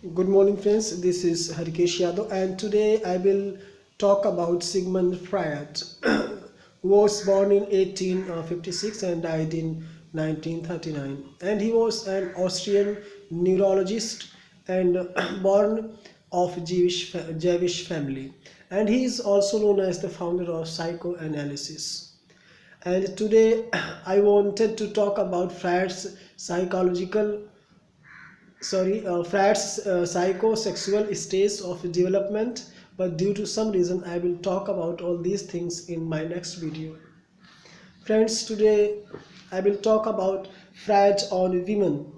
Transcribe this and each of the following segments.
Good morning, friends. This is Harikesh Yadav, and today I will talk about Sigmund Freud, who was born in 1856 and died in 1939. And he was an Austrian neurologist and born of Jewish family. And he is also known as the founder of psychoanalysis. And today I wanted to talk about Freud's psychosexual stage of development, but due to some reason I will talk about all these things in my next video. Friends, today I will talk about Freud on women.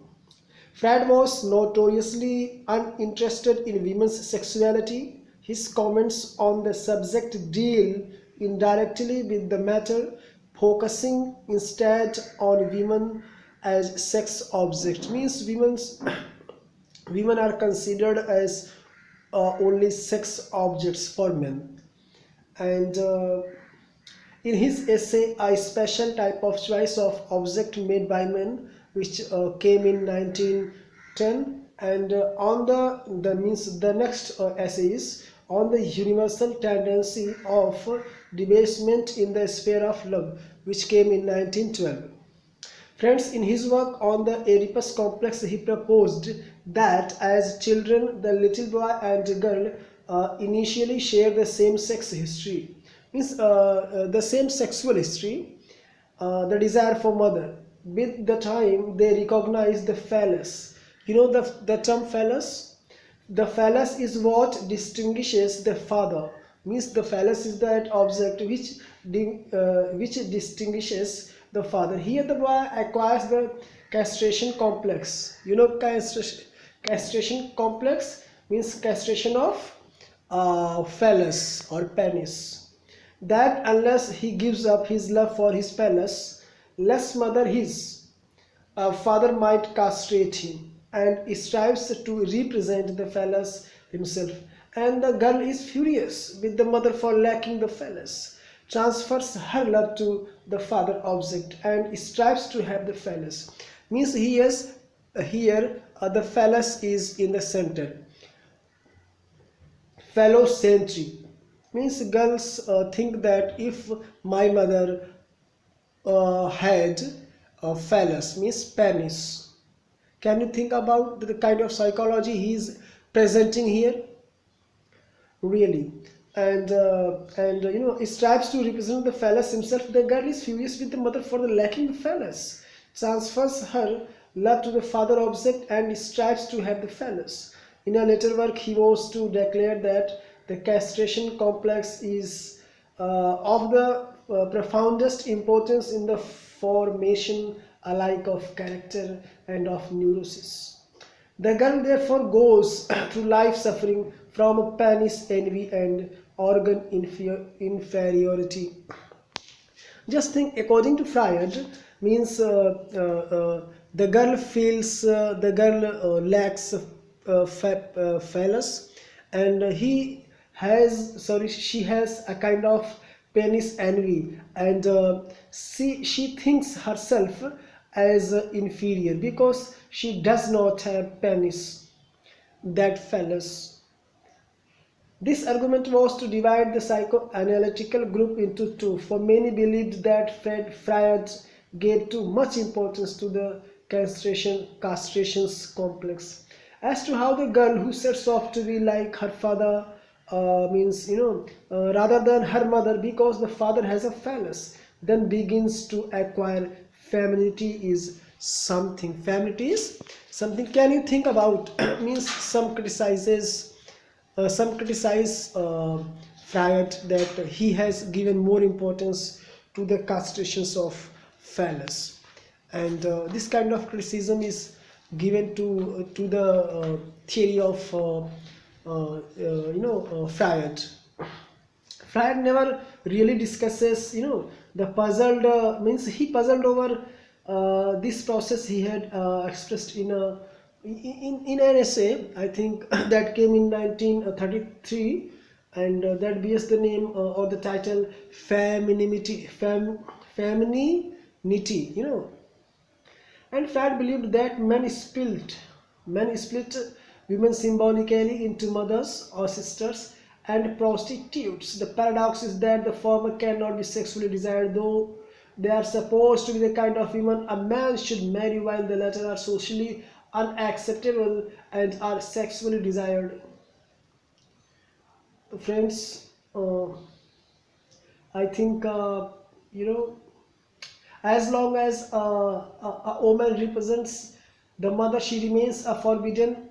Freud was notoriously uninterested in women's sexuality. His comments on the subject deal indirectly with the matter, focusing instead on women as sex objects. Means women are considered as only sex objects for men. And in his essay, A Special Type of Choice of Object Made by Men, which came in 1910, and on the next essay is on the universal tendency of debasement in the sphere of love, which came in 1912. Friends, in his work on the Oedipus complex, he proposed that as children, the little boy and girl initially share the same sex history, means the same sexual history, the desire for mother. With the time, they recognize the phallus. You know the term phallus? The phallus is what distinguishes the father. Means the phallus is that object which distinguishes the father. Here the boy acquires the castration complex. You know castration complex means castration of phallus or penis. That unless he gives up his love for his phallus, lest mother his father might castrate him, and strives to represent the phallus himself. And the girl is furious with the mother for lacking the phallus, transfers her love to the father object, and strives to have the phallus. Means here the phallus is in the center. Phallocentric means girls think that if my mother had a phallus, means penis. Can you think about the kind of psychology he is presenting here? Really. And he strives to represent the phallus himself. The girl is furious with the mother for the lacking the phallus, transfers her love to the father object, and strives to have the phallus. In a later work, he was to declare that the castration complex is of the profoundest importance in the formation alike of character and of neurosis. The girl therefore goes through life suffering from penis envy and organ inferiority. Just think, according to Freud, means the girl feels the girl lacks phallus, and she has a kind of penis envy, and she thinks herself as inferior because she does not have penis, that phallus. This argument was to divide the psychoanalytical group into two, for many believed that Freud gave too much importance to the castrations complex. As to how the girl who sets off to be like her father rather than her mother because the father has a phallus, then begins to acquire femininity is something. Femininity is something. Can you think about? Means some criticize Freud that he has given more importance to the castrations of phallus, and this kind of criticism is given to the theory of Freud. Freud never really discusses the puzzled means he puzzled over this process. He had expressed in an essay, I think, that came in 1933, and that bears the name or the title Femininity. And Freud believed that men split women symbolically into mothers or sisters and prostitutes. The paradox is that the former cannot be sexually desired, though they are supposed to be the kind of women a man should marry, while the latter are socially unacceptable and are sexually desired. Friends, I think as long as a woman represents the mother, she remains a forbidden,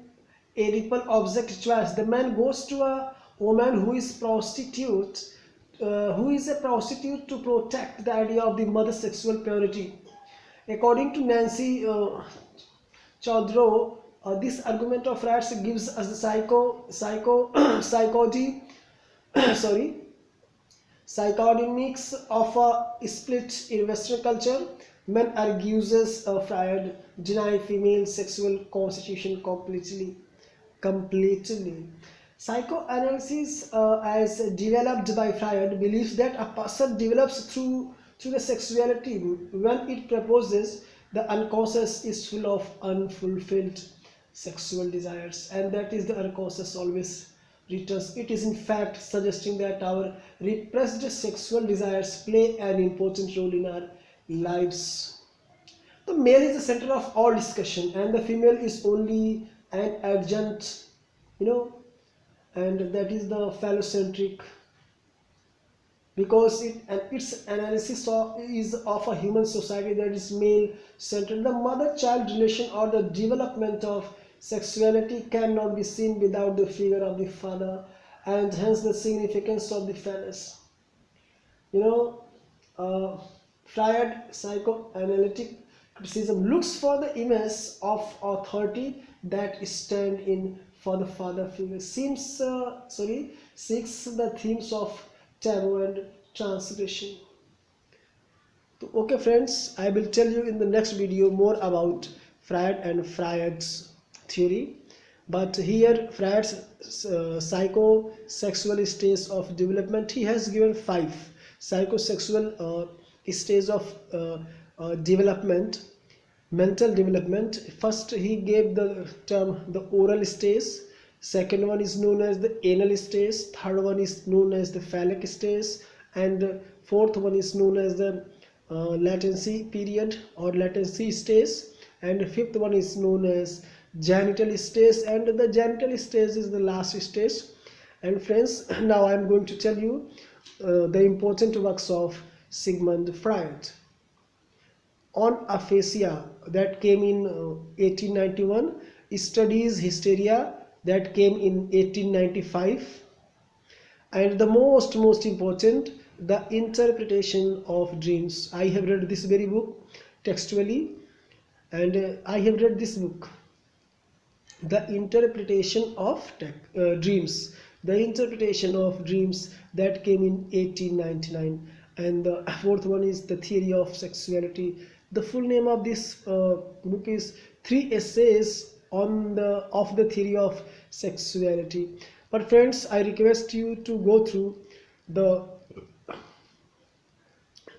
a ripple object choice. The man goes to a woman who is a prostitute to protect the idea of the mother's sexual purity. According to Nancy Chaudhro, this argument of rights gives us the psychology, sorry, psychodynamics of a split in Western culture. Men argues Freud deny female sexual constitution completely. Psychoanalysis, as developed by Freud, believes that a person develops through the sexuality. When it proposes, the unconscious is full of unfulfilled sexual desires, and that is the unconscious always returns. It is in fact suggesting that our repressed sexual desires play an important role in our lives. The male is the center of all discussion, and the female is only an adjunct, and that is the phallocentric, because its analysis is of a human society that is male centered. The mother-child relation or the development of sexuality cannot be seen without the figure of the father, and hence the significance of the phallus. Freud psychoanalytic criticism looks for the image of authority that stand in for the father figure, seeks the themes of taboo and transgression. Okay friends, I will tell you in the next video more about Freud and Freud's theory. But here Freud's psychosexual stages of development, he has given 5 psychosexual stages of development, mental development. First he gave the term the oral stage, second one is known as the anal stage, third one is known as the phallic stage, and fourth one is known as the latency period or latency stage, and fifth one is known as genital stage, and the genital stage is the last stage. And friends, now I am going to tell you the important works of Sigmund Freud. On aphasia, that came in 1891, studies hysteria, that came in 1895, and the most important, the interpretation of dreams. I have read this very book textually, and I have read this book, the interpretation of dreams, the interpretation of dreams, that came in 1899. And the fourth one is the theory of sexuality. The full name of this book is 3 essays on the theory of sexuality. But friends, I request you to go through the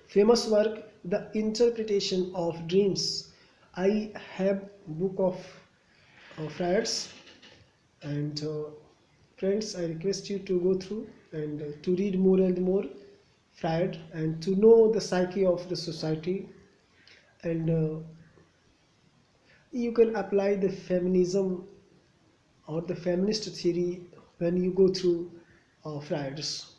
famous work, the interpretation of dreams. I have book of Freud's, and friends, I request you to go through and to read more and more Freud, and to know the psyche of the society, and you can apply the feminism or the feminist theory when you go through Freud's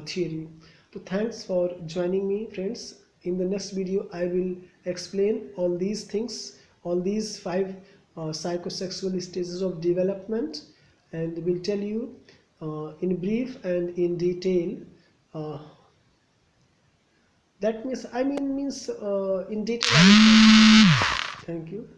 theory. So thanks for joining me, friends. In the next video I will explain all these things, all these 5 psychosexual stages of development, and will tell you in brief and in detail. That means in detail. Thank you.